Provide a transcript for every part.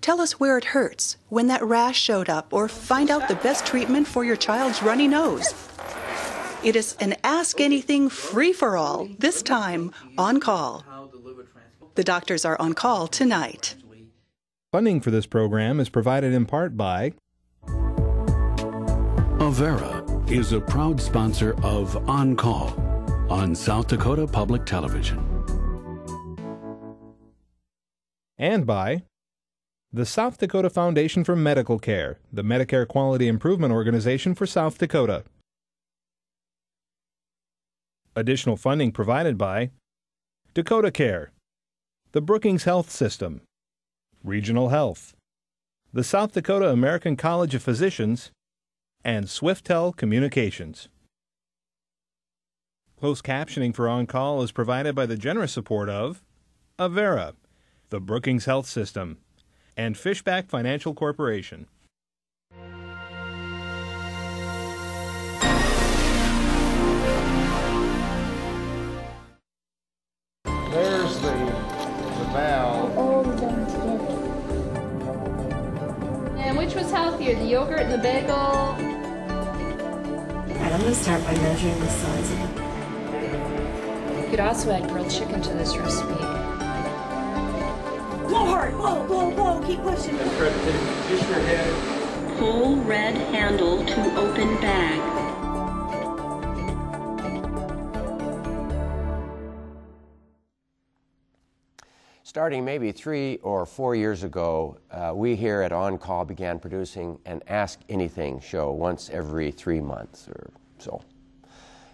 Tell us where it hurts, when that rash showed up, or find out the best treatment for your child's runny nose. It is an Ask Anything free-for-all, this time on call. The doctors are on call tonight. Funding for this program is provided in part by Avera is a proud sponsor of On Call on South Dakota Public Television. And by the South Dakota Foundation for Medical Care, the Medicare Quality Improvement Organization for South Dakota. Additional funding provided by Dakota Care, the Brookings Health System, Regional Health, the South Dakota American College of Physicians, and Swiftel Communications. Closed captioning for On Call is provided by the generous support of Avera, the Brookings Health System, and Fishback Financial Corporation. There's the valve. All of them together. And which was healthier, the yogurt and the bagel? All right, I'm going to start by measuring the size of it. You could also add grilled chicken to this recipe. Blow hard, blow, keep pushing. Just your head. Pull red handle to open bag. Starting maybe 3 or 4 years ago, we here at On Call began producing an Ask Anything show once every 3 months or so.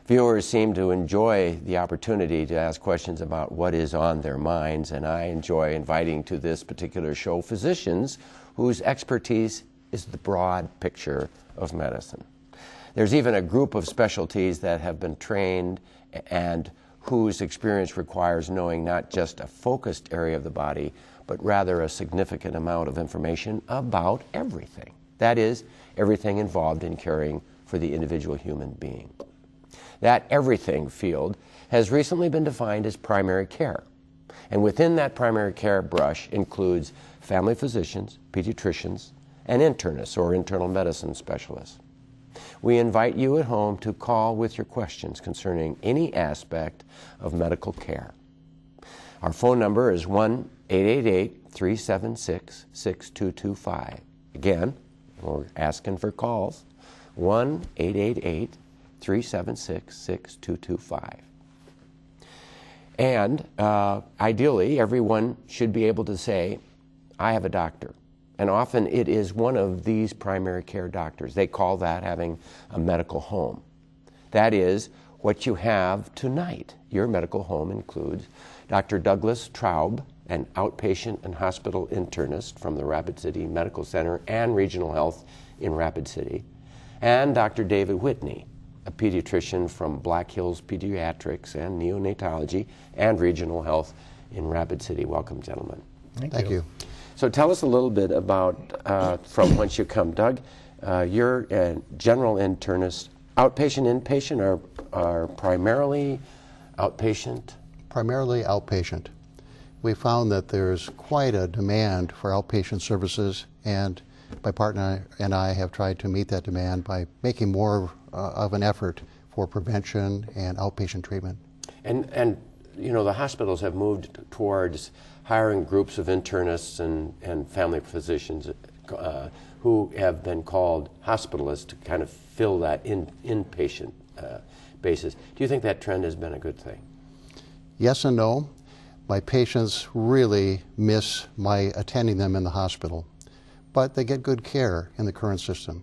Viewers seem to enjoy the opportunity to ask questions about what is on their minds, and I enjoy inviting to this particular show physicians whose expertise is the broad picture of medicine. There's even a group of specialties that have been trained and whose experience requires knowing not just a focused area of the body, but rather a significant amount of information about everything. That is, everything involved in caring for the individual human being. That everything field has recently been defined as primary care. And within that primary care brush includes family physicians, pediatricians, and internists or internal medicine specialists. We invite you at home to call with your questions concerning any aspect of medical care. Our phone number is 1-888-376-6225. Again, we're asking for calls, 1-888-376-6225. And ideally, everyone should be able to say, I have a doctor. And often it is one of these primary care doctors. They call that having a medical home. That is what you have tonight. Your medical home includes Dr. Douglas Traub, an outpatient and hospital internist from the Rapid City Medical Center and Regional Health in Rapid City, and Dr. David Whitney, a pediatrician from Black Hills Pediatrics and Neonatology and Regional Health in Rapid City. Welcome, gentlemen. Thank you. So tell us a little bit about from whence you come. Doug, you're a general internist. Outpatient, inpatient, are primarily outpatient? Primarily outpatient. We found that there's quite a demand for outpatient services, and my partner and I have tried to meet that demand by making more of an effort for prevention and outpatient treatment. And you know, the hospitals have moved towards hiring groups of internists and family physicians who have been called hospitalists to kind of fill that inpatient basis. Do you think that trend has been a good thing? Yes and no. My patients really miss my attending them in the hospital, but they get good care in the current system.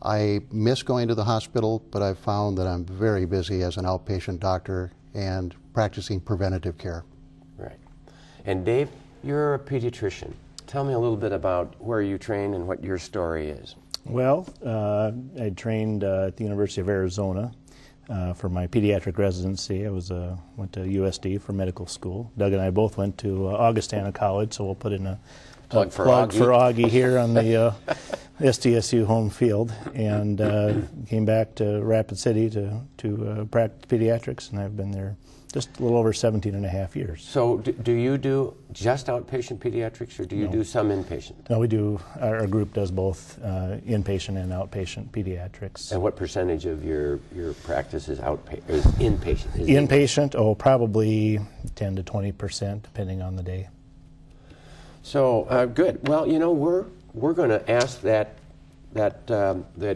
I miss going to the hospital, but I've found that I'm very busy as an outpatient doctor and practicing preventative care. Right. And Dave, you're a pediatrician. Tell me a little bit about where you trained and what your story is. Well, I trained at the University of Arizona for my pediatric residency. I went to USD for medical school. Doug and I both went to Augustana College, so we'll put in a plug for Augie here on the SDSU home field, and came back to Rapid City to practice pediatrics, and I've been there Just a little over 17 and a half years. So do you do just outpatient pediatrics, or do you do some inpatient? No, we do. Our group does both inpatient and outpatient pediatrics. And what percentage of your practice is inpatient? Inpatient, probably 10 to 20%, depending on the day. So good. Well, you know, we're going to ask that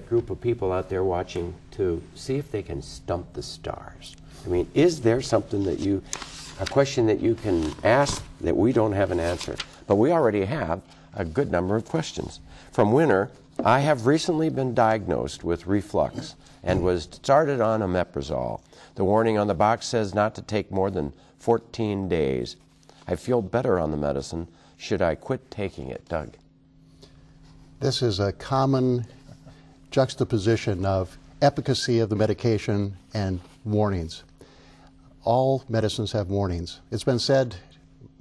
group of people out there watching to see if they can stump the stars. I mean, is there something a question that you can ask that we don't have an answer? But we already have a good number of questions. From Winter, I have recently been diagnosed with reflux and was started on omeprazole. The warning on the box says not to take more than 14 days. I feel better on the medicine. Should I quit taking it, Doug? This is a common juxtaposition of efficacy of the medication and warnings. All medicines have warnings. It's been said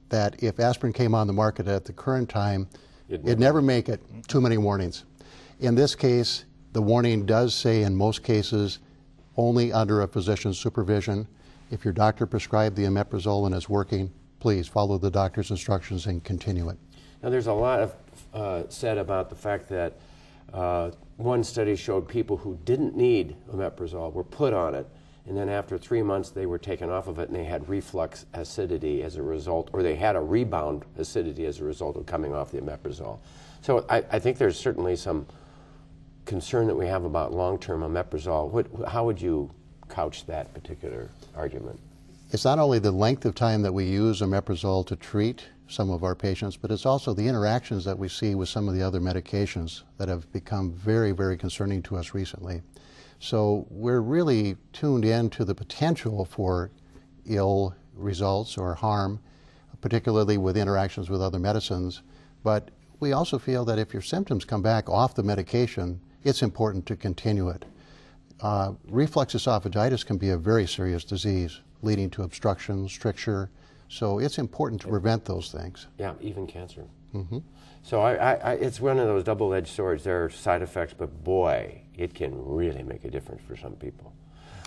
that if aspirin came on the market at the current time, it'd never make it. Too many warnings. In this case, the warning does say in most cases only under a physician's supervision. If your doctor prescribed the omeprazole and it's working, please follow the doctor's instructions and continue it. Now, there's a lot of said about the fact that one study showed people who didn't need omeprazole were put on it, and then after 3 months they were taken off of it and they had reflux acidity as a result, or they had a rebound acidity as a result of coming off the omeprazole. So I think there's certainly some concern that we have about long-term omeprazole. How would you couch that particular argument? It's not only the length of time that we use omeprazole to treat some of our patients, but it's also the interactions that we see with some of the other medications that have become very, very concerning to us recently. So we're really tuned in to the potential for ill results or harm, particularly with interactions with other medicines. But we also feel that if your symptoms come back off the medication, it's important to continue it. Reflux esophagitis can be a very serious disease, leading to obstruction, stricture. So it's important to prevent those things. Yeah, even cancer. Mm-hmm. So it's one of those double-edged swords. There are side effects, but boy, it can really make a difference for some people.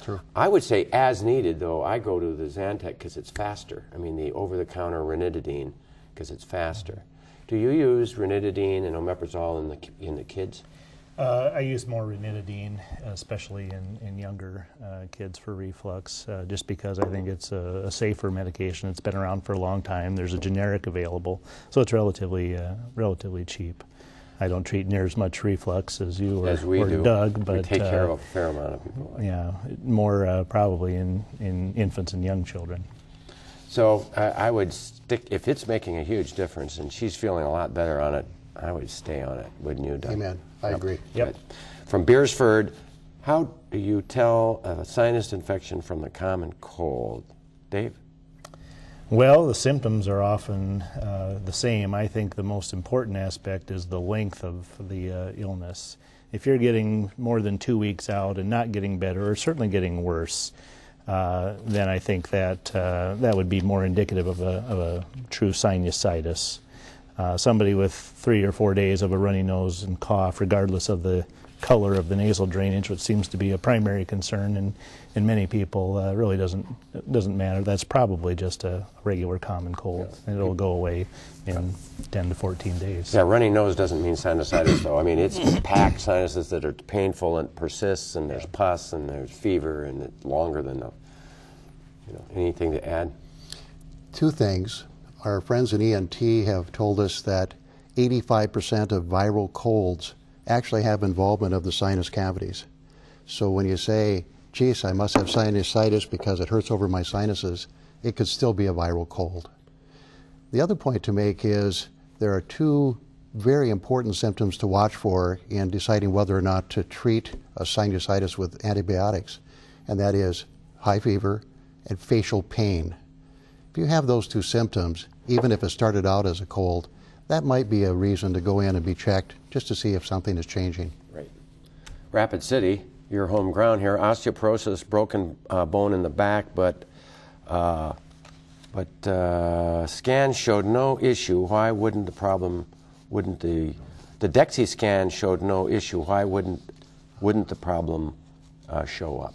True. I would say as needed, though, I go to the Zantac because it's faster. I mean, the over-the-counter ranitidine because it's faster. Do you use ranitidine and omeprazole in the kids? I use more ranitidine, especially in younger kids for reflux, just because I think it's a safer medication. It's been around for a long time. There's a generic available, so it's relatively cheap. I don't treat near as much reflux as you or Doug, but we take care of a fair amount of people. Yeah, more probably in infants and young children. So I would stick, if it's making a huge difference and she's feeling a lot better on it, I would stay on it, wouldn't you, Doug? Amen. I agree. Yep. From Beersford, how do you tell a sinus infection from the common cold? Dave? Well, the symptoms are often the same. I think the most important aspect is the length of the illness. If you're getting more than 2 weeks out and not getting better, or certainly getting worse, then I think that would be more indicative of a true sinusitis. Somebody with 3 or 4 days of a runny nose and cough, regardless of the color of the nasal drainage, which seems to be a primary concern in many people, really doesn't matter. That's probably just a regular common cold, and it'll go away in 10 to 14 days. Yeah, runny nose doesn't mean sinusitis, though. I mean, it's packed sinuses that are painful and persists, and there's pus, and there's fever, and it's longer than the, anything to add? 2 things. Our friends in ENT have told us that 85% of viral colds actually have involvement of the sinus cavities. So when you say, geez, I must have sinusitis because it hurts over my sinuses, it could still be a viral cold. The other point to make is there are 2 very important symptoms to watch for in deciding whether or not to treat a sinusitis with antibiotics, and that is high fever and facial pain. If you have those 2 symptoms, even if it started out as a cold, that might be a reason to go in and be checked just to see if something is changing. Right. Rapid City, your home ground here, osteoporosis, broken bone in the back, but scans showed no issue. Why wouldn't the DEXI scan showed no issue? Why wouldn't the problem show up?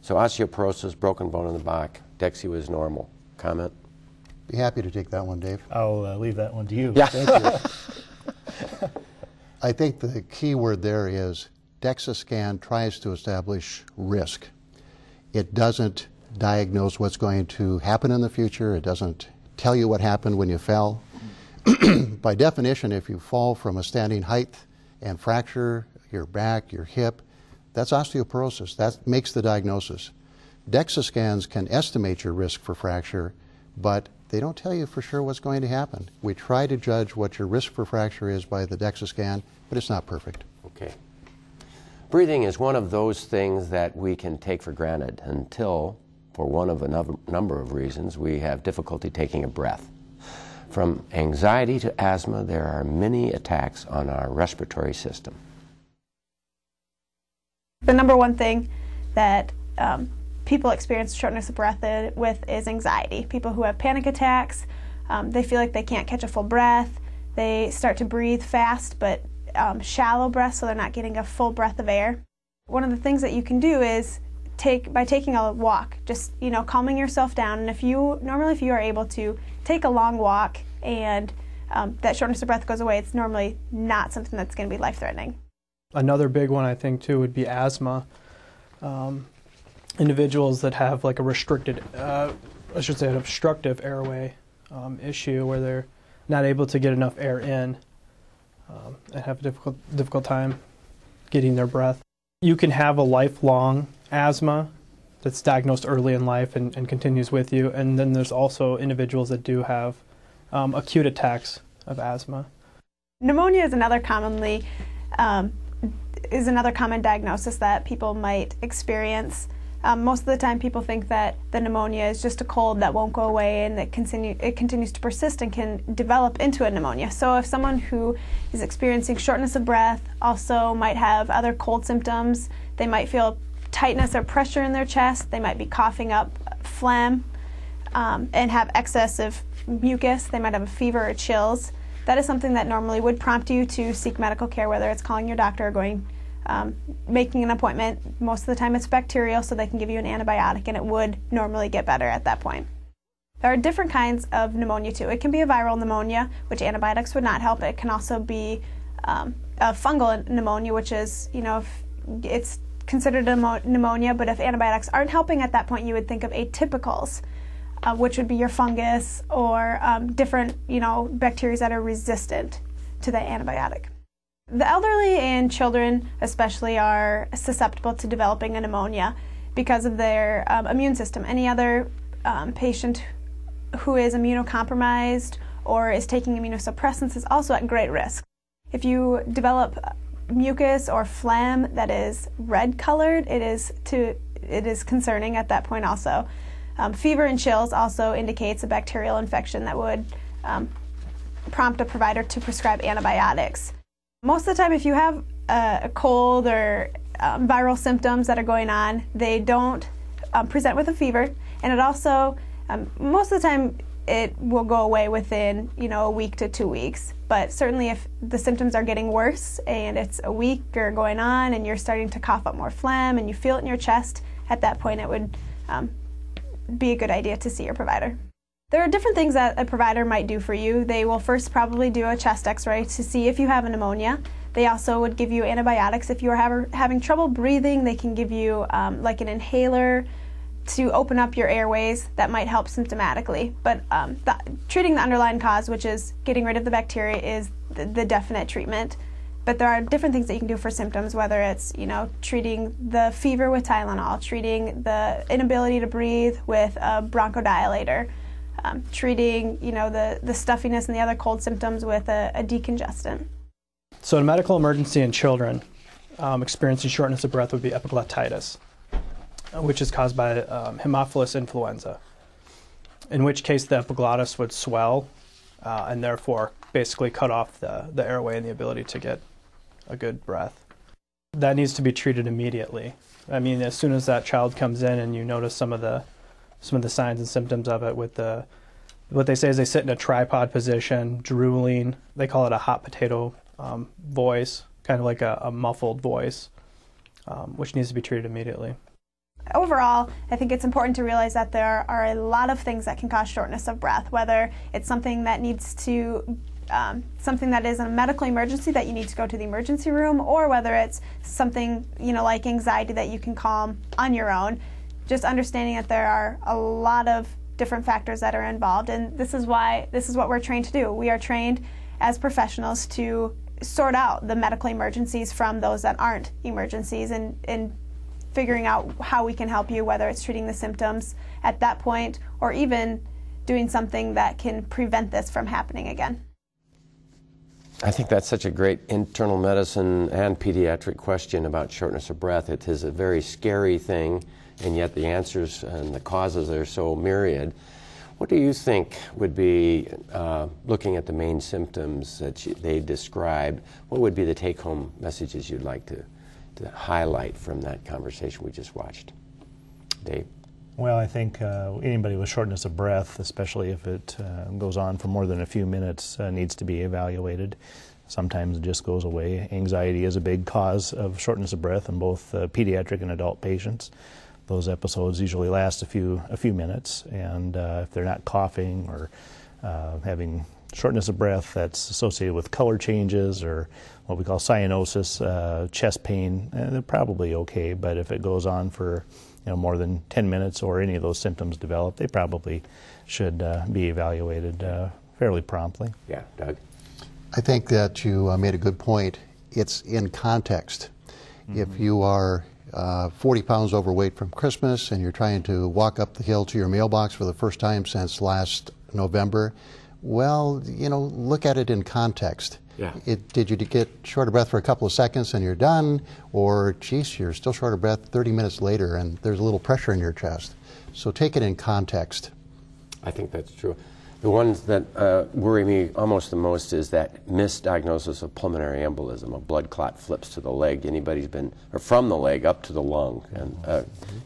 So osteoporosis, broken bone in the back, Dexy was normal. Comment? Be happy to take that one, Dave. I'll leave that one to you. Yeah. Thank you. I think the key word there is DEXA scan tries to establish risk. It doesn't diagnose what's going to happen in the future. It doesn't tell you what happened when you fell. By definition, if you fall from a standing height and fracture your back, your hip, that's osteoporosis. That makes the diagnosis. DEXA scans can estimate your risk for fracture, but they don't tell you for sure what's going to happen. We try to judge what your risk for fracture is by the DEXA scan, but it's not perfect. Okay. Breathing is one of those things that we can take for granted until, for one of a number of reasons, we have difficulty taking a breath. From anxiety to asthma, there are many attacks on our respiratory system. The number one thing that people experience shortness of breath with is anxiety. People who have panic attacks, they feel like they can't catch a full breath. They start to breathe fast but shallow breaths, so they're not getting a full breath of air. One of the things that you can do is by taking a walk, just calming yourself down. And if you are able to take a long walk and that shortness of breath goes away, it's normally not something that's going to be life-threatening. Another big one I think too would be asthma. Individuals that have like a restricted, an obstructive airway issue where they're not able to get enough air in and have a difficult time getting their breath. You can have a lifelong asthma that's diagnosed early in life and continues with you, and then there's also individuals that do have acute attacks of asthma. Pneumonia is another common diagnosis that people might experience. Most of the time people think that the pneumonia is just a cold that won't go away and that it continues to persist and can develop into a pneumonia. So if someone who is experiencing shortness of breath also might have other cold symptoms, they might feel tightness or pressure in their chest, they might be coughing up phlegm and have excessive mucus, they might have a fever or chills. That is something that normally would prompt you to seek medical care, whether it's calling your doctor or making an appointment. Most of the time it's bacterial, so they can give you an antibiotic and it would normally get better at that point. There are different kinds of pneumonia too. It can be a viral pneumonia, which antibiotics would not help. It can also be a fungal pneumonia, which is, it's considered a pneumonia, but if antibiotics aren't helping at that point, you would think of atypicals, which would be your fungus or different, bacteria that are resistant to the antibiotic. The elderly and children especially are susceptible to developing a pneumonia because of their immune system. Any other patient who is immunocompromised or is taking immunosuppressants is also at great risk. If you develop mucus or phlegm that is red colored, it is concerning at that point also. Fever and chills also indicates a bacterial infection that would prompt a provider to prescribe antibiotics. Most of the time, if you have a cold or viral symptoms that are going on, they don't present with a fever, and it also, most of the time, it will go away within, a week to 2 weeks. But certainly if the symptoms are getting worse and it's a week or going on and you're starting to cough up more phlegm and you feel it in your chest, at that point it would be a good idea to see your provider. There are different things that a provider might do for you. They will first probably do a chest x-ray to see if you have a pneumonia. They also would give you antibiotics. If you're having trouble breathing, they can give you like an inhaler to open up your airways. That might help symptomatically. But treating the underlying cause, which is getting rid of the bacteria, is the definite treatment. But there are different things that you can do for symptoms, whether it's, treating the fever with Tylenol, treating the inability to breathe with a bronchodilator, treating, the stuffiness and the other cold symptoms with a decongestant. So a medical emergency in children experiencing shortness of breath would be epiglottitis, which is caused by Haemophilus influenza, in which case the epiglottis would swell and therefore basically cut off the airway and the ability to get a good breath. That needs to be treated immediately. I mean, as soon as that child comes in and you notice some of the signs and symptoms of it with what they say is they sit in a tripod position, drooling. They call it a hot potato voice, kind of like a muffled voice, which needs to be treated immediately. overall, I think it's important to realize that there are a lot of things that can cause shortness of breath, whether it's something that needs to something that is a medical emergency that you need to go to the emergency room, or whether it's something, like anxiety that you can calm on your own. Just understanding that there are a lot of different factors that are involved, and this is what we're trained to do. We are trained as professionals to sort out the medical emergencies from those that aren't emergencies, and figuring out how we can help you, whether it's treating the symptoms at that point or even doing something that can prevent this from happening again. I think that's such a great internal medicine and pediatric question about shortness of breath. It is a very scary thing, and yet the answers and the causes are so myriad. What do you think would be, looking at the main symptoms that they describe, what would be the take-home messages you'd like to highlight from that conversation we just watched? Dave? Well, I think anybody with shortness of breath, especially if it goes on for more than a few minutes, needs to be evaluated. Sometimes it just goes away. Anxiety is a big cause of shortness of breath in both pediatric and adult patients. Those episodes usually last a few minutes, and if they're not coughing or having shortness of breath that's associated with color changes or what we call cyanosis, chest pain, they're probably okay. But if it goes on for more than 10 minutes or any of those symptoms develop, they probably should be evaluated fairly promptly. Yeah, Doug? I think that you made a good point. It's in context. Mm-hmm. If you are 40 pounds overweight from Christmas and you're trying to walk up the hill to your mailbox for the first time since last November, well, look at it in context. Yeah. Did you get short of breath for a couple of seconds and you're done? Or, geez, you're still short of breath 30 minutes later and there's a little pressure in your chest. So take it in context. I think that's true. The ones that worry me almost the most is that misdiagnosis of pulmonary embolism. A blood clot flips to the leg. Anybody's been, or from the leg up to the lung. And,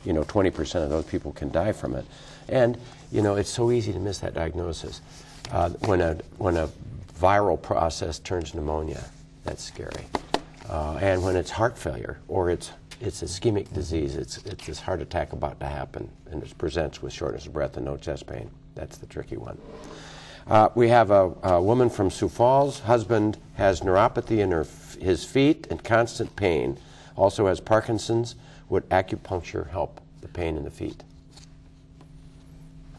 20% of those people can die from it. And, it's so easy to miss that diagnosis. When a viral process turns pneumonia, that's scary. And when it's heart failure or it's ischemic disease, it's this heart attack about to happen, and it presents with shortness of breath and no chest pain. That's the tricky one. We have a woman from Sioux Falls. Husband has neuropathy in his feet and constant pain. Also has Parkinson's. Would acupuncture help the pain in the feet?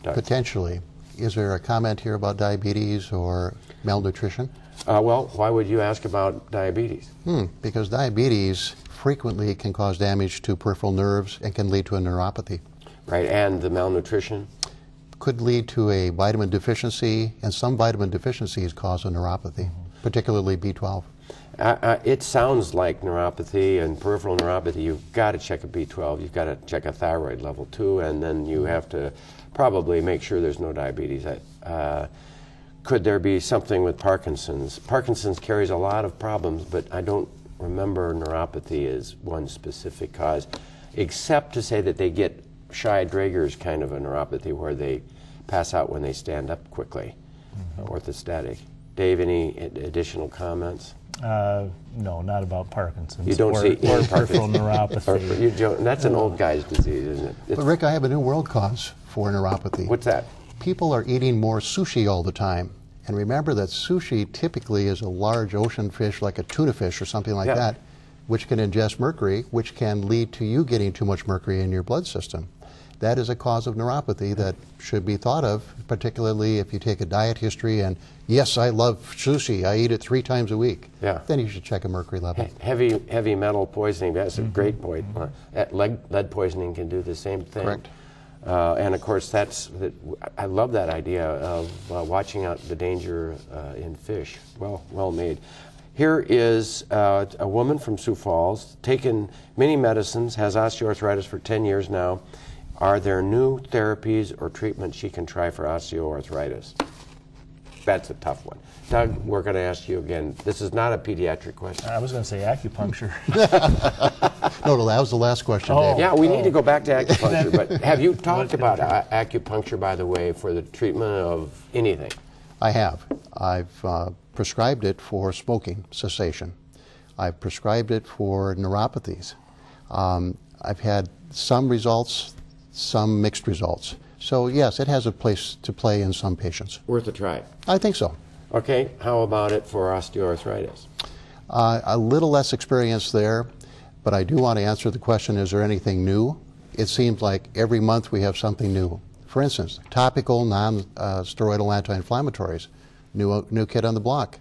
Doug? Potentially. Is there a comment here about diabetes or malnutrition? Well, why would you ask about diabetes? Because diabetes frequently can cause damage to peripheral nerves and can lead to a neuropathy. Right, and the malnutrition? Could lead to a vitamin deficiency, and some vitamin deficiencies cause a neuropathy, particularly B12. It sounds like neuropathy and peripheral neuropathy. You've got to check a B12, you've got to check a thyroid level too, and then you have to probably make sure there's no diabetes. Could there be something with Parkinson's? Parkinson's carries a lot of problems, but I don't remember neuropathy as one specific cause, except to say that they get Shy-Drager's kind of a neuropathy where they pass out when they stand up quickly, orthostatic. Dave, any additional comments? No, not about Parkinson's. You don't see or peripheral neuropathy. That's an old guy's disease, isn't it? But Rick, I have a new world cause for neuropathy. What's that? People are eating more sushi all the time. And remember that sushi typically is a large ocean fish like a tuna fish or something like that, which can ingest mercury, which can lead to you getting too much mercury in your blood system. That is a cause of neuropathy that should be thought of, particularly if you take a diet history and, yes, I love sushi, I eat it 3 times a week. Yeah. Then you should check a mercury level. Heavy metal poisoning, that's a great point. Lead poisoning can do the same thing. Correct. And of course, I love that idea of watching out the danger in fish. Well made. Here is a woman from Sioux Falls, taken many medicines, has osteoarthritis for 10 years now. Are there new therapies or treatments she can try for osteoarthritis? That's a tough one. Doug, we're going to ask you again. This is not a pediatric question. I was going to say acupuncture. No, that was the last question, Dave. Yeah, we need to go back to acupuncture. But have you talked about acupuncture, by the way, for the treatment of anything? I have. I've prescribed it for smoking cessation. I've prescribed it for neuropathies. I've had some results, some mixed results. So yes, it has a place to play in some patients. Worth a try. I think so. Okay, how about it for osteoarthritis? A little less experience there, but I do want to answer the question, is there anything new? It seems like every month we have something new. For instance, topical non-steroidal anti-inflammatories, new kid on the block.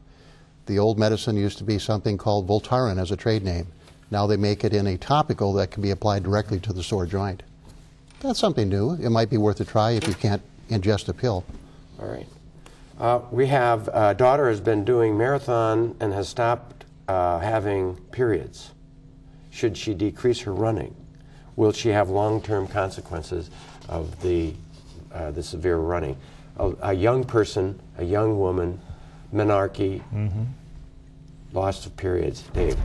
The old medicine used to be something called Voltaren as a trade name. Now they make it in a topical that can be applied directly to the sore joint. That's something new. It might be worth a try if you can't ingest a pill. All right. We have a daughter has been doing marathon and has stopped having periods. Should she decrease her running? Will she have long-term consequences of the severe running? A young person, a young woman, menarche, loss of periods. Dave?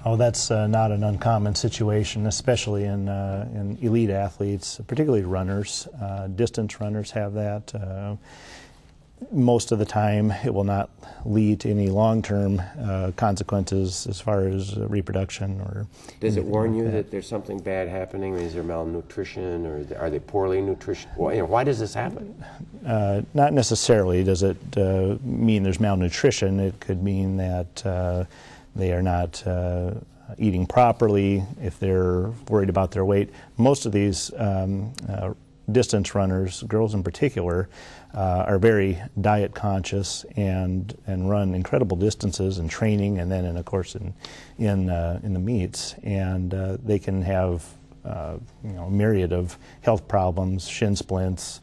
Oh, that's not an uncommon situation, especially in elite athletes, particularly runners. Distance runners have that. Most of the time, it will not lead to any long-term consequences as far as reproduction or. Does it warn you that there's something bad happening? Is there malnutrition, or are they poorly nutrition? Why does this happen? Not necessarily. Does it mean there's malnutrition? It could mean that they are not eating properly. If they're worried about their weight, most of these distance runners, girls in particular, are very diet conscious and run incredible distances in training, and then of course in the meets, and they can have a myriad of health problems, shin splints,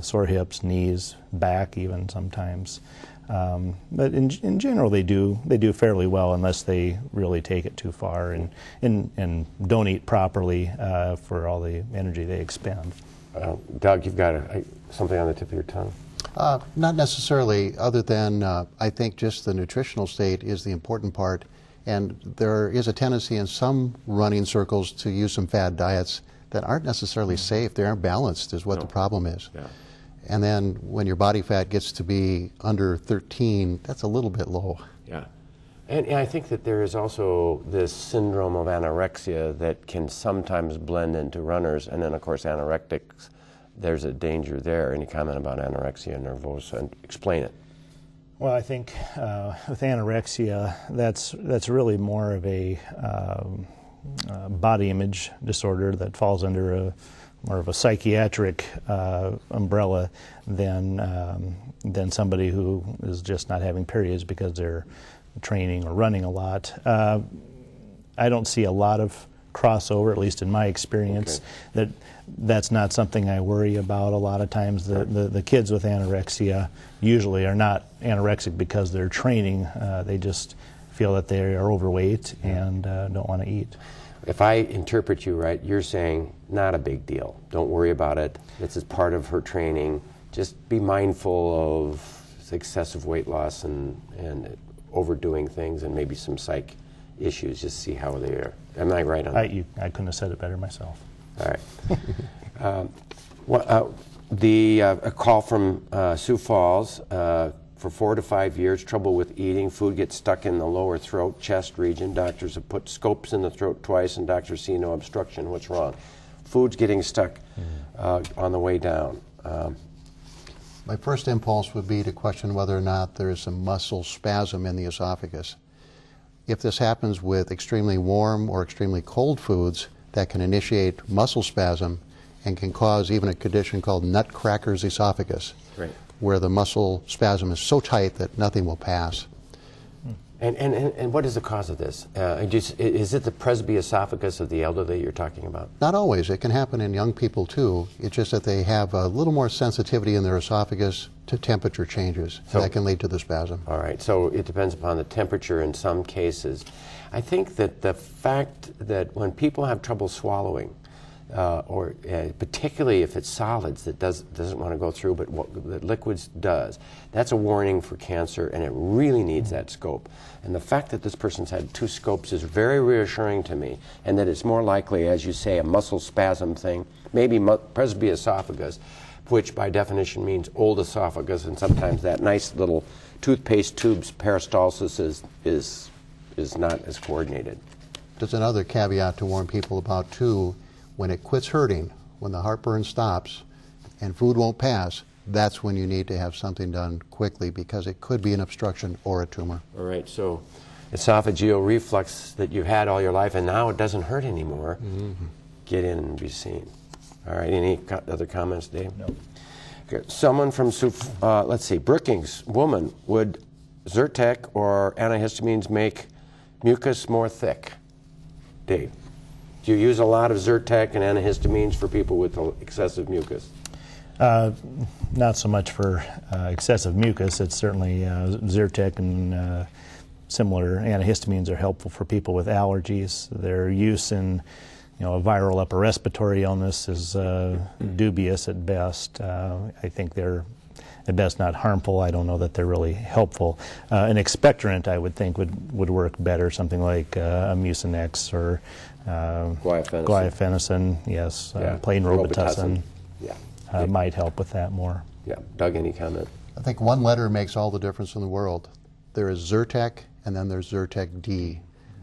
sore hips, knees, back even sometimes. But in general, they do fairly well unless they really take it too far and don't eat properly for all the energy they expend. Doug, you've got something on the tip of your tongue? Not necessarily, other than I think just the nutritional state is the important part. And there is a tendency in some running circles to use some fad diets that aren't necessarily safe. They aren't balanced is what the problem is. Yeah. And then when your body fat gets to be under 13, that's a little bit low. Yeah. And I think that there is also this syndrome of anorexia that can sometimes blend into runners, and then of course anorectics, there's a danger there. Any comment about anorexia nervosa? And explain it. Well, I think with anorexia, that's really more of a body image disorder that falls under more of a psychiatric umbrella than somebody who is just not having periods because they're training or running a lot. I don't see a lot of crossover, at least in my experience. Okay. That's not something I worry about. A lot of times the kids with anorexia usually are not anorexic because they're training. They just feel that they are overweight and don't want to eat. If I interpret you right, you're saying not a big deal. Don't worry about it. This is part of her training. Just be mindful of excessive weight loss and overdoing things and maybe some psych issues. Just see how they are. Am I right on that? I couldn't have said it better myself. All right. A call from Sioux Falls. For 4 to 5 years, trouble with eating. Food gets stuck in the lower throat, chest region. Doctors have put scopes in the throat twice, and doctors see no obstruction. What's wrong? Food's getting stuck on the way down. My first impulse would be to question whether or not there is some muscle spasm in the esophagus. If this happens with extremely warm or extremely cold foods, that can initiate muscle spasm and can cause even a condition called nutcracker's esophagus, where the muscle spasm is so tight that nothing will pass. And what is the cause of this? Is it the presbyesophagus of the elderly you're talking about? Not always. It can happen in young people too. It's just that they have a little more sensitivity in their esophagus to temperature changes. So that can lead to the spasm. All right. So it depends upon the temperature in some cases. I think that the fact that when people have trouble swallowing, or particularly if it's solids that doesn't want to go through, but the liquids does, that's a warning for cancer, and it really needs that scope. And the fact that this person's had 2 scopes is very reassuring to me, and that it's more likely, as you say, a muscle spasm thing, maybe presbyesophagus, which by definition means old esophagus, and sometimes that nice little toothpaste tube's peristalsis is not as coordinated. There's another caveat to warn people about too. When it quits hurting, when the heartburn stops and food won't pass, that's when you need to have something done quickly, because it could be an obstruction or a tumor. All right, so esophageal reflux that you've had all your life and now it doesn't hurt anymore, get in and be seen. All right, any other comments, Dave? No. Okay. Someone from, let's see, Brookings, woman, would Zyrtec or antihistamines make mucus more thick? Dave, do you use a lot of Zyrtec and antihistamines for people with excessive mucus? Not so much for excessive mucus. It's certainly Zyrtec and similar antihistamines are helpful for people with allergies. Their use in a viral upper respiratory illness is dubious at best. I think they're at best not harmful. I don't know that they're really helpful. An expectorant, I would think, would work better, something like Mucinex or guaifenesin, yes, plain Robitussin. Might help with that more. Yeah. Doug, any comment? I think one letter makes all the difference in the world. There is Zyrtec, and then there's Zyrtec D.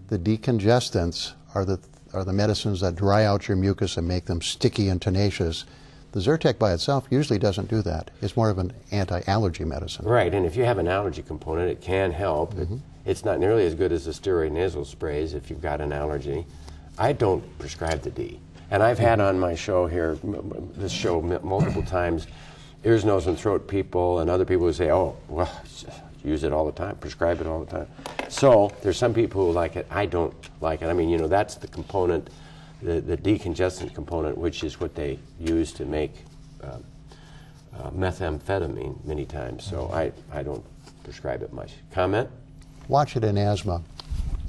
The decongestants are the medicines that dry out your mucus and make them sticky and tenacious. The Zyrtec by itself usually doesn't do that. It's more of an anti-allergy medicine. Right, and if you have an allergy component, it can help. It's not nearly as good as the steroid nasal sprays if you've got an allergy. I don't prescribe the D. And I've had on my show here, this show multiple times, ears, nose, and throat people and other people who say, oh, well, use it all the time, prescribe it all the time. So there's some people who like it. I don't like it. I mean, that's the component, the decongestant component, which is what they use to make methamphetamine many times. So I don't prescribe it much. Comment? Watch it in asthma.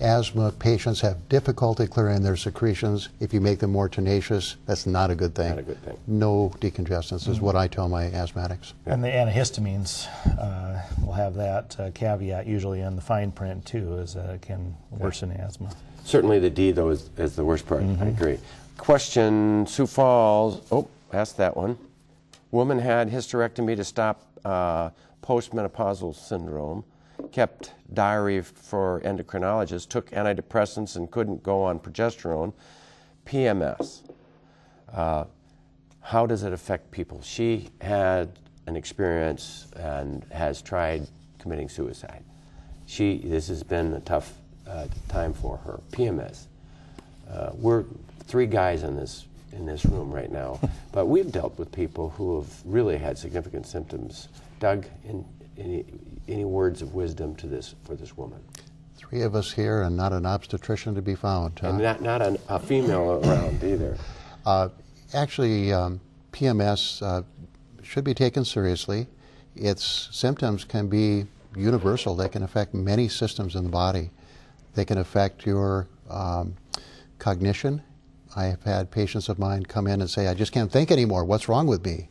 Asthma patients have difficulty clearing their secretions. If you make them more tenacious, that's not a good thing. Not a good thing. No decongestants is what I tell my asthmatics. And the antihistamines will have that caveat usually in the fine print too, as it can worsen asthma. Certainly the D, though, is the worst part. I agree. Question, Sioux Falls. Oh, asked that one. Woman had hysterectomy to stop postmenopausal syndrome. Kept diary for endocrinologist, took antidepressants and couldn't go on progesterone. PMS. How does it affect people? She had an experience and has tried committing suicide. This has been a tough time for her. PMS. We're three guys in this room right now, but we've dealt with people who have really had significant symptoms. Doug, any words of wisdom for this woman? Three of us here and not an obstetrician to be found. And not a female around either. Actually, PMS should be taken seriously. Its symptoms can be universal. They can affect many systems in the body. They can affect your cognition. I have had patients of mine come in and say, I just can't think anymore. What's wrong with me?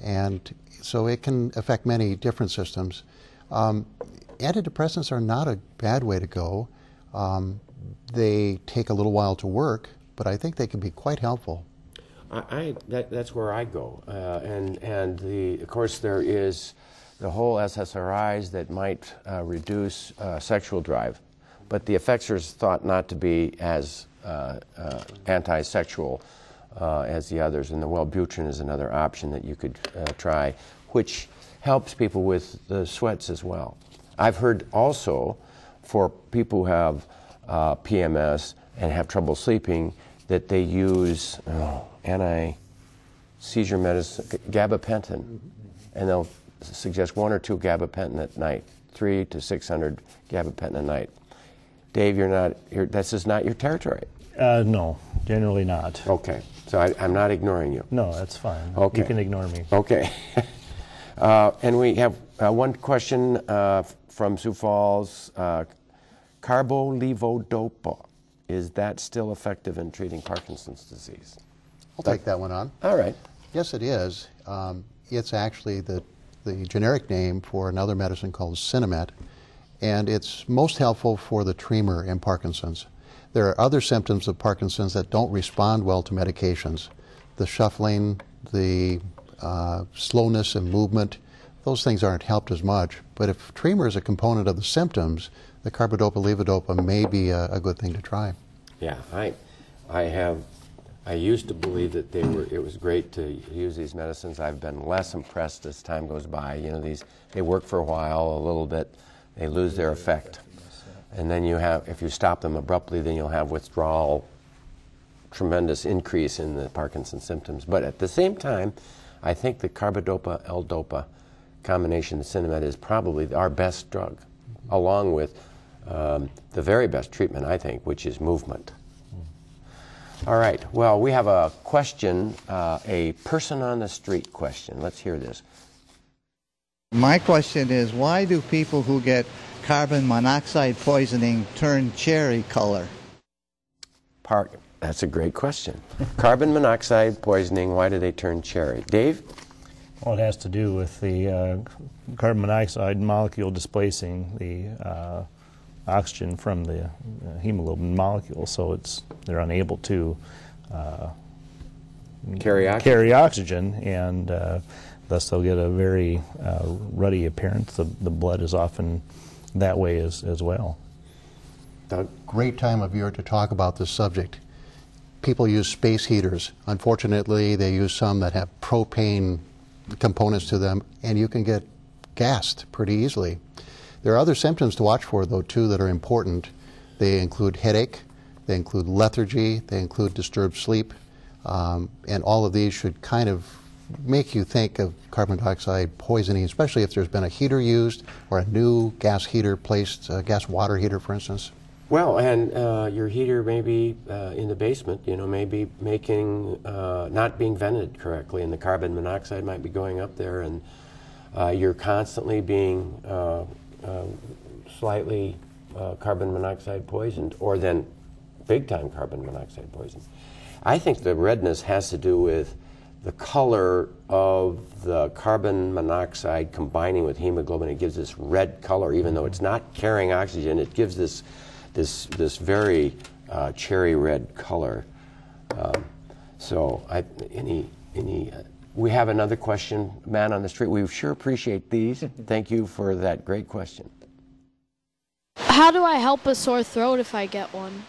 And so it can affect many different systems. Antidepressants are not a bad way to go. They take a little while to work, but I think they can be quite helpful. That's where I go. Of course, there is the whole SSRIs that might reduce sexual drive, but the effects are thought not to be as anti-sexual as the others. And the Wellbutrin is another option that you could try, which helps people with the sweats as well. I've heard also for people who have PMS and have trouble sleeping that they use anti-seizure medicine, gabapentin, and they'll suggest 1 or 2 gabapentin at night, 300 to 600 gabapentin a night. Dave, this is not your territory. No, generally not. Okay, so I'm not ignoring you. No, that's fine. Okay. You can ignore me. Okay. And we have one question from Sioux Falls. Carbolevodopa, is that still effective in treating Parkinson's disease? I'll take that one on. All right. Yes, it is. It's actually the generic name for another medicine called Sinemet, and it's most helpful for the tremor in Parkinson's. There are other symptoms of Parkinson's that don't respond well to medications. The shuffling, the slowness in movement, those things aren't helped as much. But if tremor is a component of the symptoms, the carbidopa levodopa may be a good thing to try. Yeah, I used to believe that it was great to use these medicines. I've been less impressed as time goes by. You know, they work for a while, a little bit, they lose their effect. And then if you stop them abruptly, then you'll have withdrawal, tremendous increase in the Parkinson's symptoms. But at the same time, I think the carbidopa-L-dopa combination, the Sinemet, is probably our best drug, along with the very best treatment, I think, which is movement. All right, well, we have a question, a person on the street question. Let's hear this. My question is, why do people who get carbon monoxide poisoning turn cherry color? That's a great question. Carbon monoxide poisoning, why do they turn cherry? Dave? Well, it has to do with the carbon monoxide molecule displacing the oxygen from the hemoglobin molecule, so they're unable to carry oxygen, and thus they'll get a very ruddy appearance. The blood is often that way as well. Doug? Great time of year to talk about this subject. People use space heaters. Unfortunately, they use some that have propane components to them, and you can get gassed pretty easily. There are other symptoms to watch for, though, too, that are important. They include headache, they include lethargy, they include disturbed sleep, and all of these should kind of make you think of carbon dioxide poisoning, especially if there's been a heater used or a new gas heater placed, gas water heater, for instance. Well, and your heater may be in the basement, you know, may be not being vented correctly, and the carbon monoxide might be going up there, and you're constantly being slightly carbon monoxide poisoned, or then big-time carbon monoxide poisoned. I think the redness has to do with the color of the carbon monoxide combining with hemoglobin. It gives this red color, even though it's not carrying oxygen. It gives this very cherry red color. We have another question, man on the street. We sure appreciate these. Thank you for that great question. How do I help a sore throat if I get one?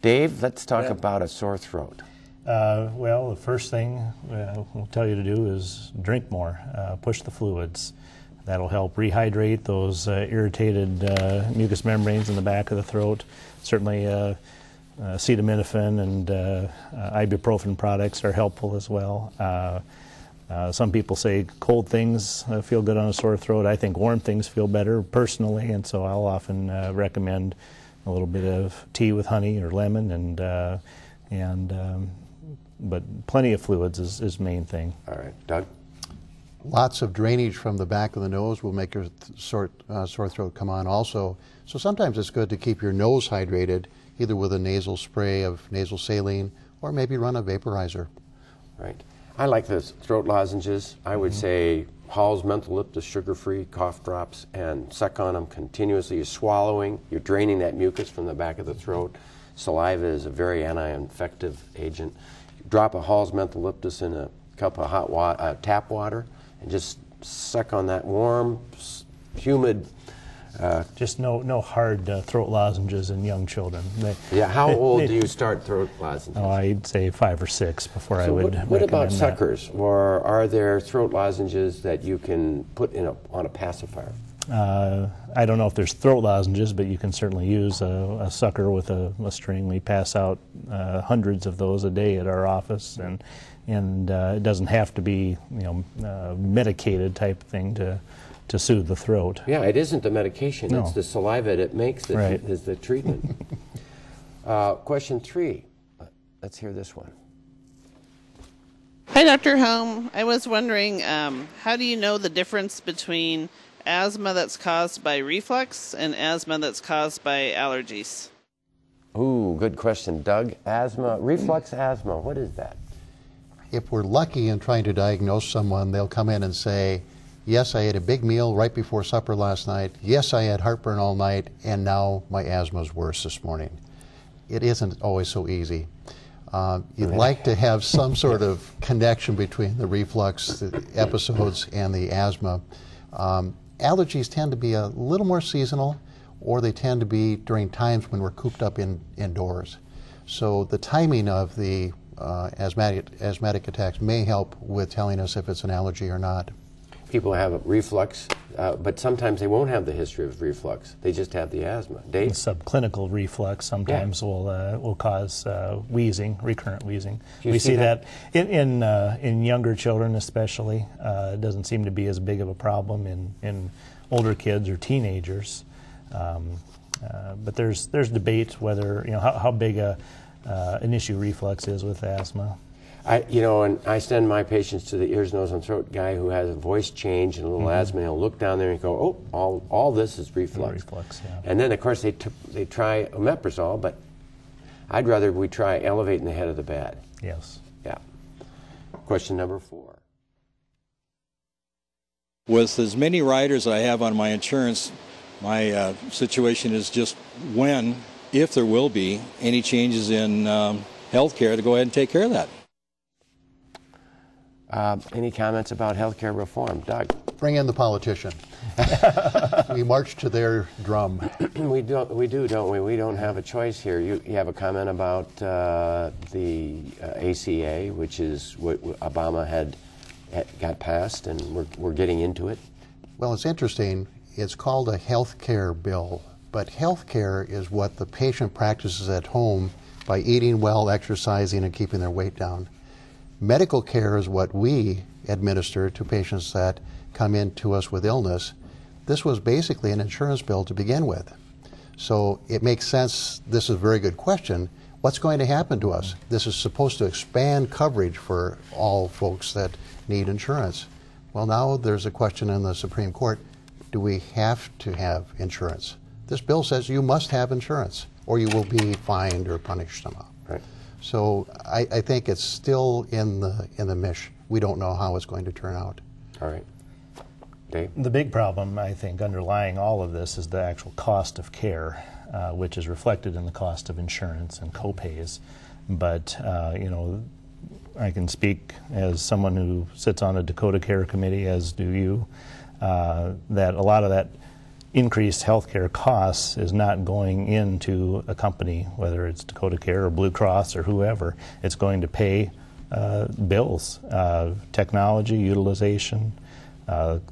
Dave, let's talk about a sore throat. Well, the first thing we'll tell you to do is drink more, push the fluids. That'll help rehydrate those irritated mucous membranes in the back of the throat. Certainly acetaminophen and ibuprofen products are helpful as well. Some people say cold things feel good on a sore throat. I think warm things feel better personally, and so I'll often recommend a little bit of tea with honey or lemon, but plenty of fluids is the main thing. All right, Doug? Lots of drainage from the back of the nose will make your sore throat come on also. So sometimes it's good to keep your nose hydrated, either with a nasal spray of nasal saline or maybe run a vaporizer. Right. I like the throat lozenges. I would say Hall's Mentholyptus sugar-free cough drops, and suck on them continuously. You're swallowing, you're draining that mucus from the back of the throat. Saliva is a very anti-infective agent. Drop a Hall's Mentholyptus in a cup of hot tap water and just suck on that warm, humid. Just no hard throat lozenges in young children. How old do you start throat lozenges? Oh, I'd say 5 or 6 before I would recommend What about suckers? Or are there throat lozenges that you can put on a pacifier? I don't know if there's throat lozenges, but you can certainly use a sucker with a string. We pass out hundreds of those a day at our office, and it doesn't have to be medicated type thing to soothe the throat. Yeah, it isn't the medication. No. It's the saliva that makes that is the treatment. Question 3. Let's hear this one. Hi, Dr. Home. I was wondering, how do you know the difference between asthma that's caused by reflux and asthma that's caused by allergies? Ooh, good question, Doug. Reflux asthma, what is that? If we're lucky in trying to diagnose someone, they'll come in and say, yes, I ate a big meal right before supper last night. Yes, I had heartburn all night, and now my asthma's worse this morning. It isn't always so easy. You'd like to have some sort of connection between the reflux episodes and the asthma. Allergies tend to be a little more seasonal, or they tend to be during times when we're cooped up indoors. So the timing of the asthmatic attacks may help with telling us if it's an allergy or not. People have reflux, but sometimes they won't have the history of reflux. They just have the asthma. Dave? Subclinical reflux sometimes will cause wheezing, recurrent wheezing. We see that in younger children especially. It doesn't seem to be as big of a problem in older kids or teenagers. But there's debate whether, how big an issue reflux is with asthma. And I send my patients to the ears, nose, and throat guy who has a voice change and a little asthma, and he'll look down there and go, oh, all this is reflux. Yeah. And then, of course, they try omeprazole, but I'd rather we try elevating the head of the bed. Yes. Yeah. Question number 4. With as many riders I have on my insurance, my situation is just if there will be any changes in health care, to go ahead and take care of that. Any comments about healthcare reform? Doug? Bring in the politician. We march to their drum. We do, don't we? We don't have a choice here. You have a comment about the ACA, which is what Obama had got passed, and we're getting into it. Well, it's interesting. It's called a health care bill, but health care is what the patient practices at home by eating well, exercising, and keeping their weight down. Medical care is what we administer to patients that come in to us with illness. This was basically an insurance bill to begin with. So it makes sense. This is a very good question. What's going to happen to us? This is supposed to expand coverage for all folks that need insurance. Well, now there's a question in the Supreme Court. Do we have to have insurance? This bill says you must have insurance or you will be fined or punished somehow. Right. So I think it's still in the mish. We don't know how it's going to turn out. All right. Dave? The big problem, I think, underlying all of this is the actual cost of care, which is reflected in the cost of insurance and co-pays. But, I can speak as someone who sits on a Dakota Care Committee, as do you, that a lot of that increased healthcare costs is not going into a company, whether it's Dakota Care or Blue Cross or whoever. It's going to pay bills, technology, utilization,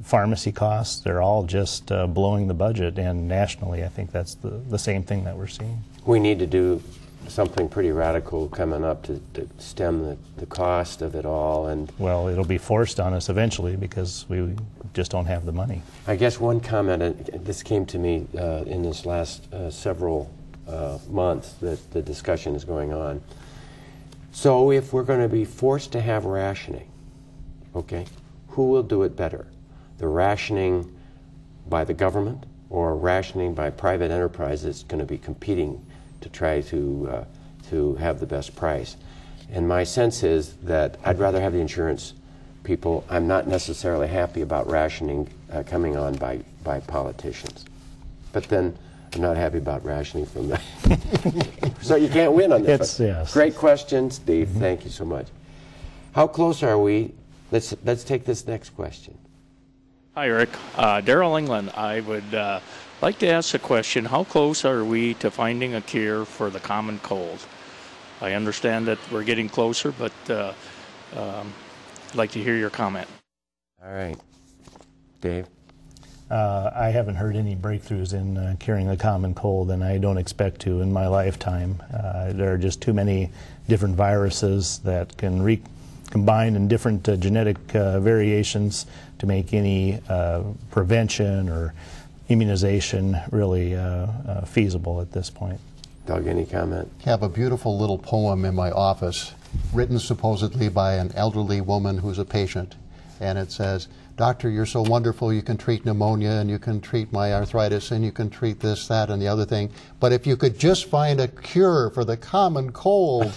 pharmacy costs. They're all just blowing the budget, and nationally I think that's the same thing that we're seeing. We need to do something pretty radical coming up to stem the cost of it all. And well, it'll be forced on us eventually because we just don't have the money. I guess one comment, and this came to me in this last several months that the discussion is going on. So if we're going to be forced to have rationing, okay, who will do it better? The rationing by the government or rationing by private enterprise that's going to be competing to try to have the best price? And my sense is that I'd rather have the insurance people. I'm not necessarily happy about rationing coming on by politicians. But then I'm not happy about rationing from them. So you can't win on this. Yes. Great question, Steve. Thank you so much. How close are we? Let's take this next question. Hi, Erik. Daryl England. I would like to ask a question. How close are we to finding a cure for the common cold? I understand that we're getting closer, but I'd like to hear your comment. All right. Dave? I haven't heard any breakthroughs in curing the common cold, and I don't expect to in my lifetime. There are just too many different viruses that can combine in different genetic variations to make any prevention or immunization really feasible at this point. Doug, any comment? I have a beautiful little poem in my office written supposedly by an elderly woman who's a patient, and it says, "Doctor, you're so wonderful, you can treat pneumonia and you can treat my arthritis and you can treat this, that, and the other thing, but if you could just find a cure for the common cold."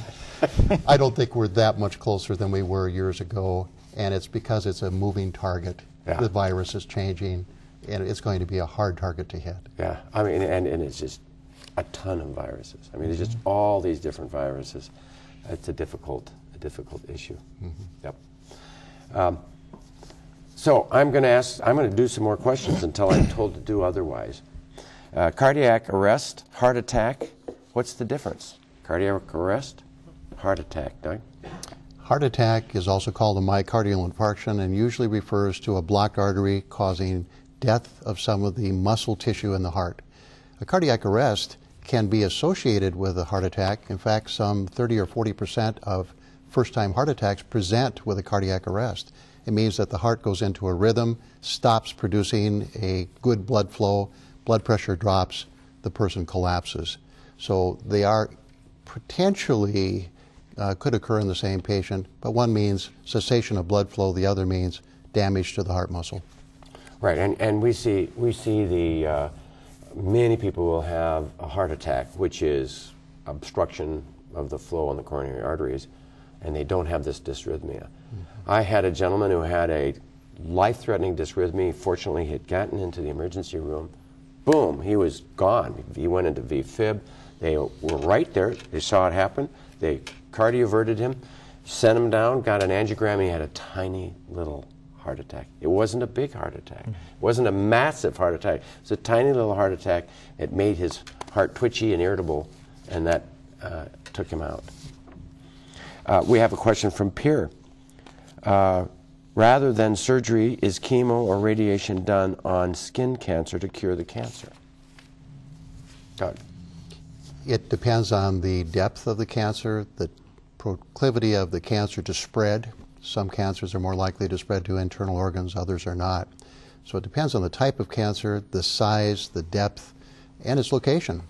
I don't think we're that much closer than we were years ago, and it's because it's a moving target. Yeah. The virus is changing, and it's going to be a hard target to hit. Yeah, I mean, and it's just a ton of viruses. I mean, there's just all these different viruses. It's a difficult issue. Yep. So I'm going to do some more questions until I'm told to do otherwise. Cardiac arrest, heart attack, what's the difference? Cardiac arrest, heart attack, Doug? Heart attack is also called a myocardial infarction and usually refers to a blocked artery causing death of some of the muscle tissue in the heart. A cardiac arrest can be associated with a heart attack. In fact, some 30 or 40% of first-time heart attacks present with a cardiac arrest. It means that the heart goes into a rhythm, stops producing a good blood flow, blood pressure drops, the person collapses. So they are potentially could occur in the same patient, but one means cessation of blood flow, the other means damage to the heart muscle. Right, and we see the many people will have a heart attack, which is obstruction of the flow on the coronary arteries, and they don't have this dysrhythmia. I had a gentleman who had a life-threatening dysrhythmia. Fortunately, he had gotten into the emergency room. Boom, he was gone. He went into VFib. They were right there. They saw it happen. They cardioverted him, sent him down, got an angiogram, and he had a tiny little heart attack. It wasn't a big heart attack. It wasn't a massive heart attack. It was a tiny little heart attack. It made his heart twitchy and irritable, and that took him out. We have a question from Pierre. Rather than surgery, is chemo or radiation done on skin cancer to cure the cancer? Doug. It depends on the depth of the cancer, the proclivity of the cancer to spread. Some cancers are more likely to spread to internal organs, others are not. So it depends on the type of cancer, the size, the depth, and its location.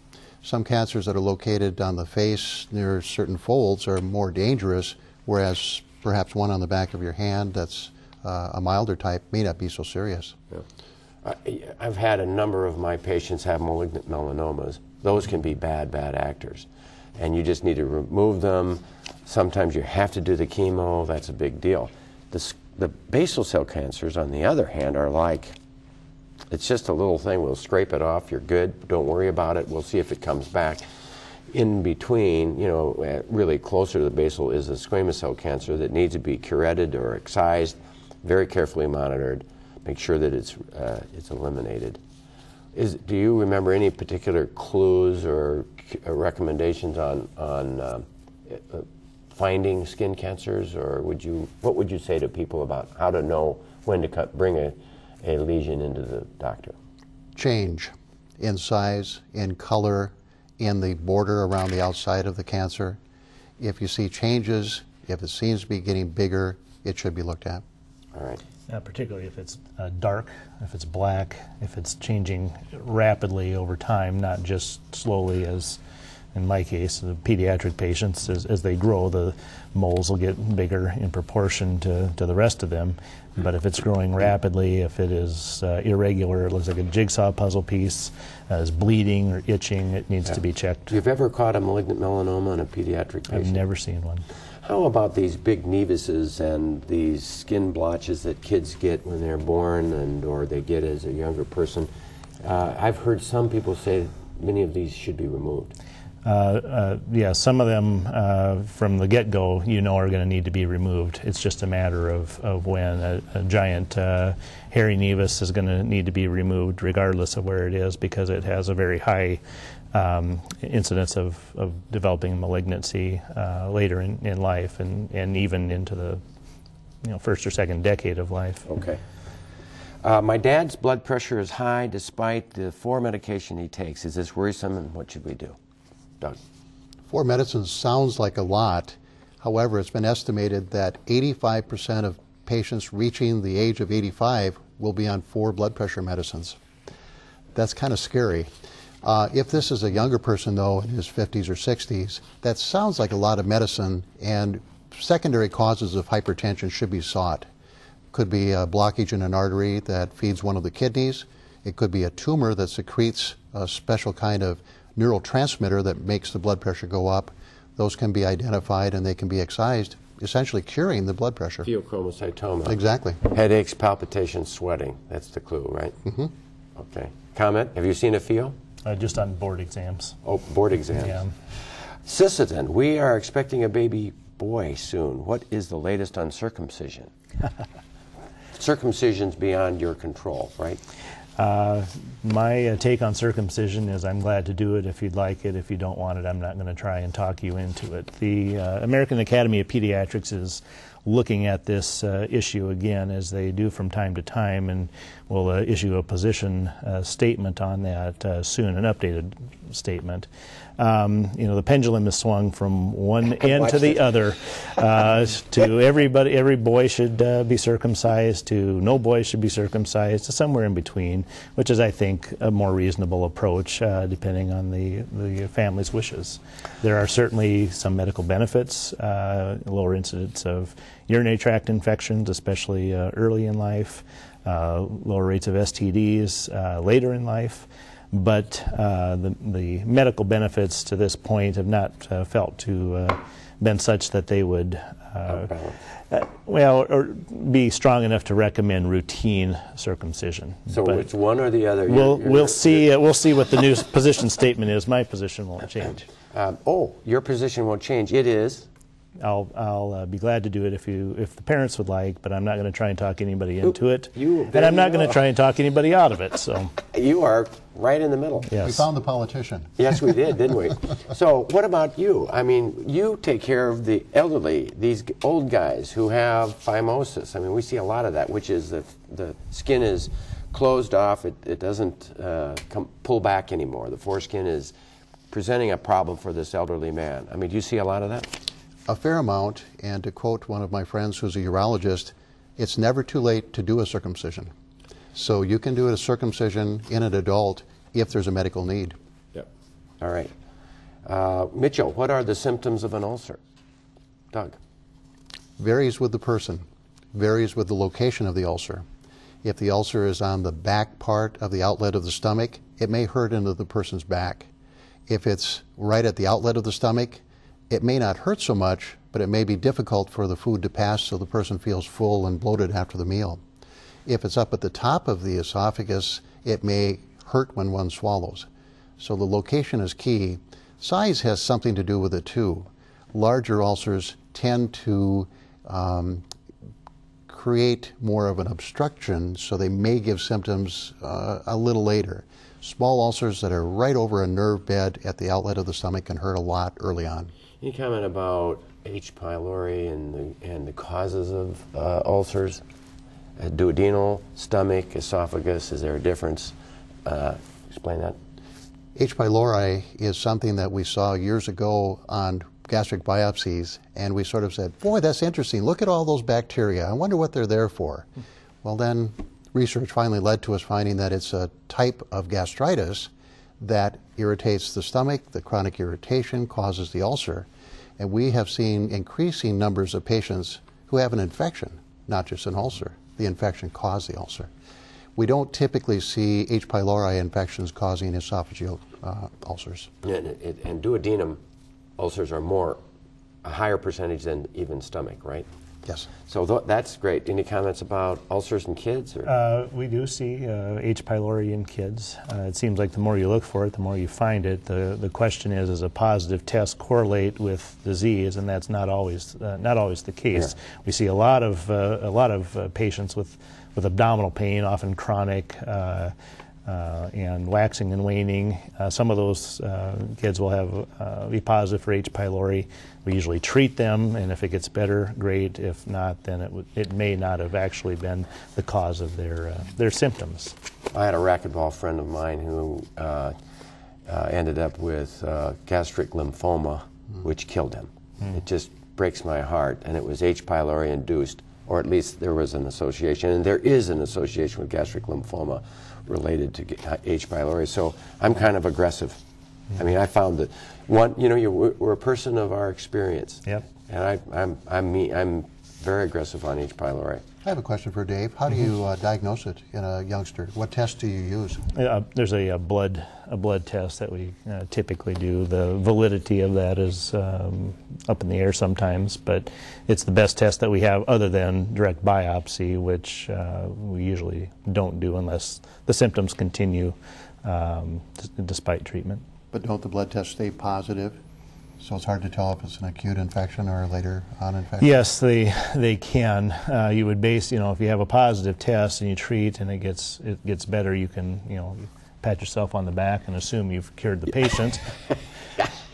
Some cancers that are located on the face near certain folds are more dangerous, whereas perhaps one on the back of your hand that's a milder type may not be so serious. Yeah. I've had a number of my patients have malignant melanomas. Those can be bad actors, and you just need to remove them. Sometimes you have to do the chemo. That's a big deal. The basal cell cancers, on the other hand, are like, it's just a little thing. We'll scrape it off. You're good. Don't worry about it. We'll see if it comes back. In between, really closer to the basal is a squamous cell cancer that needs to be curetted or excised, very carefully monitored, make sure that it's eliminated. Do you remember any particular clues or recommendations on finding skin cancers, or what would you say to people about how to know when to bring a lesion into the doctor? Change in size, in color, in the border around the outside of the cancer. If you see changes, if it seems to be getting bigger, it should be looked at. All right. Particularly if it's dark, if it's black, if it's changing rapidly over time, not just slowly as in my case, the pediatric patients, as they grow, the moles will get bigger in proportion to the rest of them. But if it's growing rapidly, if it is irregular, it looks like a jigsaw puzzle piece, is bleeding or itching, it needs to be checked. You've ever caught a malignant melanoma in a pediatric patient? I've never seen one. How about these big nevuses and these skin blotches that kids get when they're born or they get as a younger person? I've heard some people say many of these should be removed. Yeah, some of them from the get-go, are going to need to be removed. It's just a matter of when. A giant hairy nevus is going to need to be removed regardless of where it is, because it has a very high incidence of developing malignancy later in life and even into the first or second decade of life. Okay. My dad's blood pressure is high despite the 4 medication he takes. Is this worrisome, and what should we do? Doug. 4 medicines sounds like a lot. However, it's been estimated that 85% of patients reaching the age of 85 will be on 4 blood pressure medicines. That's kind of scary. If this is a younger person, though, in his 50s or 60s, that sounds like a lot of medicine, and secondary causes of hypertension should be sought. Could be a blockage in an artery that feeds one of the kidneys. It could be a tumor that secretes a special kind of neurotransmitter that makes the blood pressure go up. Those can be identified and they can be excised, essentially curing the blood pressure. Pheochromocytoma. Exactly. Headaches, palpitations, sweating. That's the clue, right? Mm-hmm. Okay. Comment? Have you seen a pheo? Just on board exams. Oh, board exams. Yeah. Sisseton, we are expecting a baby boy soon. What is the latest on circumcision? Circumcision's beyond your control, right? My take on circumcision is I'm glad to do it if you'd like it. If you don't want it, I'm not going to try and talk you into it. The American Academy of Pediatrics is looking at this issue again, as they do from time to time, and will issue a position statement on that soon, an updated statement. The pendulum is swung from one end to the other, to everybody, every boy should be circumcised, to no boy should be circumcised, to somewhere in between, which is, I think, a more reasonable approach, depending on the family's wishes. There are certainly some medical benefits, lower incidence of urinary tract infections, especially early in life, lower rates of STDs later in life. But the medical benefits to this point have not felt to been such that they would or be strong enough to recommend routine circumcision. So it's one or the other? We'll see what the new position statement is. My position won't change. Your position won't change. It is? I'll be glad to do it if the parents would like, but I'm not going to try and talk anybody into it, and I'm not going to try and talk anybody out of it. So you are right in the middle. Yes. We found the politician. Yes, we did, didn't we? So what about you? I mean, you take care of the elderly, these old guys who have phimosis. I mean, we see a lot of that, which is the skin is closed off. It doesn't pull back anymore. The foreskin is presenting a problem for this elderly man. I mean, do you see a lot of that? A fair amount, and to quote one of my friends who's a urologist, it's never too late to do a circumcision. So you can do a circumcision in an adult if there's a medical need. Yep. All right. Mitchell, what are the symptoms of an ulcer? Doug? Varies with the person, varies with the location of the ulcer. If the ulcer is on the back part of the outlet of the stomach, it may hurt into the person's back. If it's right at the outlet of the stomach, it may not hurt so much, but it may be difficult for the food to pass so the person feels full and bloated after the meal. If it's up at the top of the esophagus, it may hurt when one swallows. So the location is key. Size has something to do with it too. Larger ulcers tend to create more of an obstruction, so they may give symptoms a little later. Small ulcers that are right over a nerve bed at the outlet of the stomach can hurt a lot early on. Can you comment about H. pylori and the causes of ulcers? Duodenal, stomach, esophagus, is there a difference? Explain that. H. pylori is something that we saw years ago on gastric biopsies, and we sort of said, boy, that's interesting. Look at all those bacteria. I wonder what they're there for. Well, then research finally led to us finding that it's a type of gastritis that irritates the stomach. The chronic irritation causes the ulcer. And we have seen increasing numbers of patients who have an infection, not just an ulcer. The infection caused the ulcer. We don't typically see H. pylori infections causing esophageal ulcers. And duodenum ulcers are a higher percentage than even stomach, right? Yes. So that's great. Any comments about ulcers in kids? Or? We do see H. pylori in kids. It seems like the more you look for it, the more you find it. The question is, does a positive test correlate with disease? And that's not always the case. Yeah. We see a lot of patients with abdominal pain, often chronic, and waxing and waning. Some of those kids will be positive for H. pylori. We usually treat them, and if it gets better, great. If not, then it may not have actually been the cause of their symptoms. I had a racquetball friend of mine who ended up with gastric lymphoma, which killed him. It just breaks my heart, and it was H. pylori induced, or at least there was an association, and there is an association with gastric lymphoma related to H. pylori. So I'm kind of aggressive. I mean, I found that we're a person of our experience. Yep. And I'm very aggressive on H. pylori. I have a question for Dave. How do you diagnose it in a youngster? What test do you use? There's a blood test that we typically do. The validity of that is up in the air sometimes, but it's the best test that we have other than direct biopsy, which we usually don't do unless the symptoms continue despite treatment. But don't the blood tests stay positive? So it's hard to tell if it's an acute infection or a later on infection? Yes, they can. You would base, if you have a positive test and you treat and it gets better, you can, pat yourself on the back and assume you've cured the patient.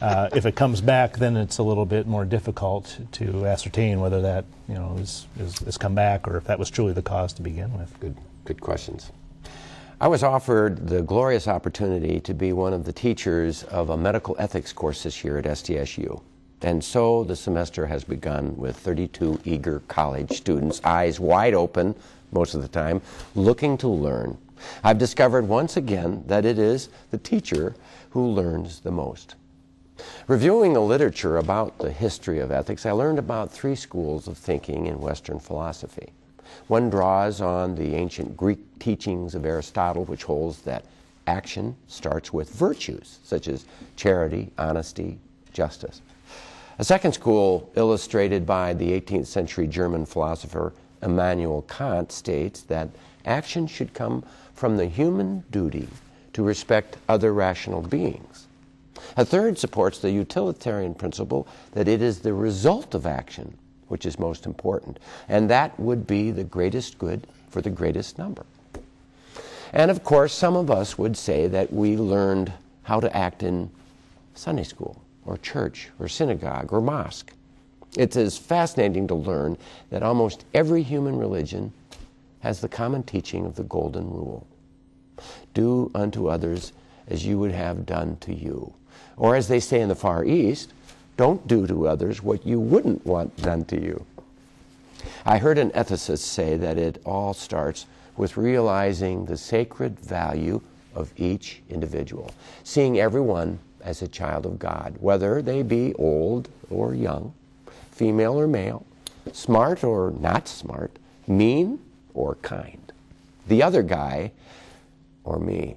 If it comes back, then it's a little bit more difficult to ascertain whether that, is come back or if that was truly the cause to begin with. Good questions. I was offered the glorious opportunity to be one of the teachers of a medical ethics course this year at SDSU. And so the semester has begun with 32 eager college students, eyes wide open most of the time, looking to learn. I've discovered once again that it is the teacher who learns the most. Reviewing the literature about the history of ethics, I learned about 3 schools of thinking in Western philosophy. One draws on the ancient Greek teachings of Aristotle, which holds that action starts with virtues, such as charity, honesty, justice. A second school, illustrated by the 18th century German philosopher Immanuel Kant, states that action should come from the human duty to respect other rational beings. A third supports the utilitarian principle that it is the result of action which is most important, and that would be the greatest good for the greatest number. And of course, some of us would say that we learned how to act in Sunday school, or church, or synagogue, or mosque. It is fascinating to learn that almost every human religion has the common teaching of the Golden Rule. Do unto others as you would have done to you. Or as they say in the Far East, don't do to others what you wouldn't want done to you. I heard an ethicist say that it all starts with realizing the sacred value of each individual, seeing everyone as a child of God, whether they be old or young, female or male, smart or not smart, mean or kind, the other guy or me.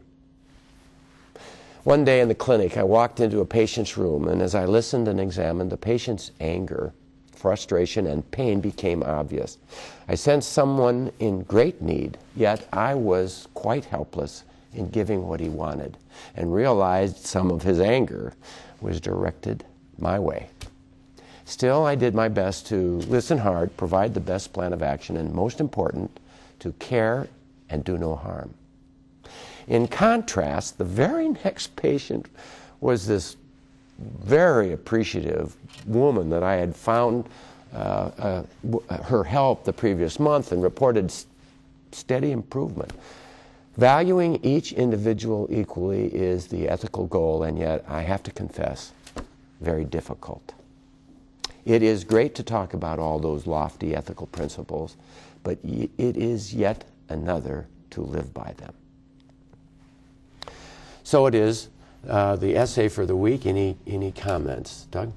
One day in the clinic, I walked into a patient's room, and as I listened and examined, the patient's anger, frustration, and pain became obvious. I sensed someone in great need, yet I was quite helpless in giving what he wanted, and realized some of his anger was directed my way. Still, I did my best to listen hard, provide the best plan of action, and most important, to care and do no harm. In contrast, the very next patient was this very appreciative woman that I had found her help the previous month and reported steady improvement. Valuing each individual equally is the ethical goal, and yet, I have to confess, very difficult. It is great to talk about all those lofty ethical principles, but it is yet another to live by them. So it is the essay for the week. Any comments? Doug?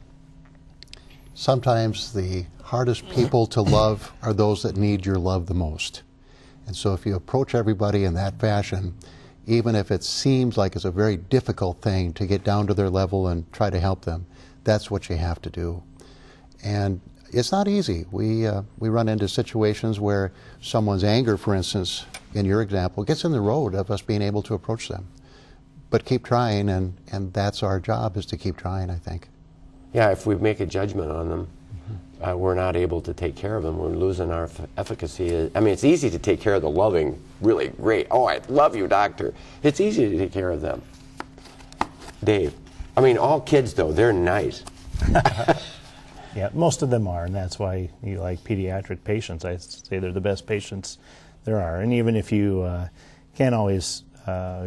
Sometimes the hardest people to love are those that need your love the most. And so if you approach everybody in that fashion, even if it seems like it's a very difficult thing to get down to their level and try to help them, that's what you have to do. And it's not easy. We run into situations where someone's anger, for instance, in your example, gets in the road of us being able to approach them. But keep trying, and that's our job, is to keep trying, I think. Yeah, if we make a judgment on them, we're not able to take care of them. We're losing our efficacy. I mean, it's easy to take care of the loving, really great. Oh, I love you, doctor. It's easy to take care of them. Dave, I mean, all kids, though, they're nice. Yeah, most of them are, and that's why you like pediatric patients. I say they're the best patients there are. And even if you can't always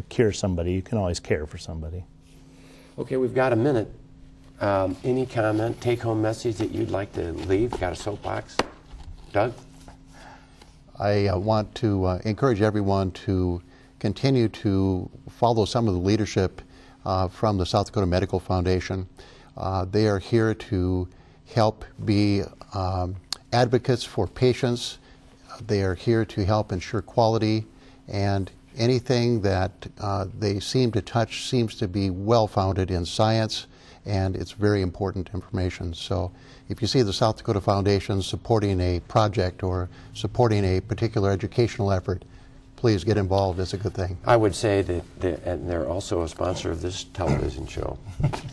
cure somebody, you can always care for somebody. Okay, we've got a minute. Any comment, take-home message that you'd like to leave? Got a soapbox? Doug? I want to encourage everyone to continue to follow some of the leadership from the South Dakota Medical Foundation. They are here to help be advocates for patients. They are here to help ensure quality, and anything that they seem to touch seems to be well-founded in science, and it's very important information. So if you see the South Dakota Foundation supporting a project or supporting a particular educational effort, please get involved. It's a good thing. I would say that and they're also a sponsor of this television show.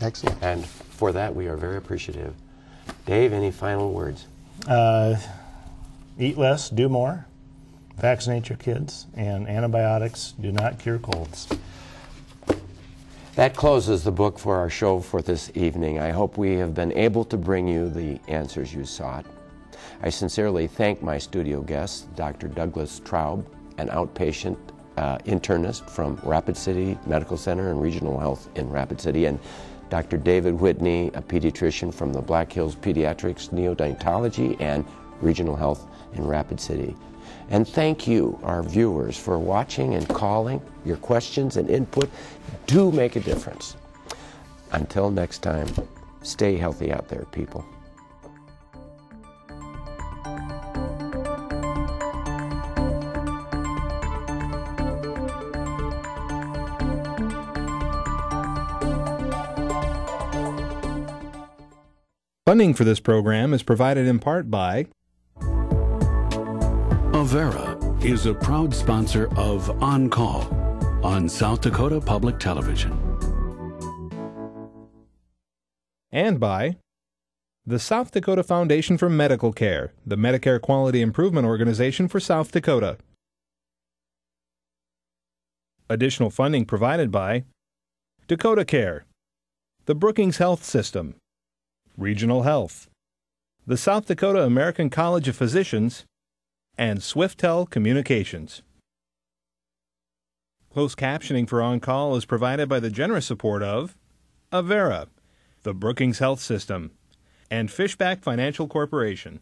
Excellent. And for that, we are very appreciative. Dave, any final words? Eat less, do more. Vaccinate your kids, and antibiotics do not cure colds. That closes the book for our show for this evening. I hope we have been able to bring you the answers you sought. I sincerely thank my studio guests, Dr. Douglas Traub, an outpatient internist from Rapid City Medical Center and Regional Health in Rapid City, and Dr. David Whitney, a pediatrician from the Black Hills Pediatrics, Neonatology, and Regional Health in Rapid City. And thank you, our viewers, for watching and calling. Your questions and input do make a difference. Until next time, stay healthy out there, people. Funding for this program is provided in part by Avera is a proud sponsor of On Call on South Dakota Public Television. And by the South Dakota Foundation for Medical Care, the Medicare Quality Improvement Organization for South Dakota. Additional funding provided by Dakota Care, the Brookings Health System, Regional Health, the South Dakota American College of Physicians, and Swiftel Communications. Closed captioning for On Call is provided by the generous support of Avera, the Brookings Health System, and Fishback Financial Corporation.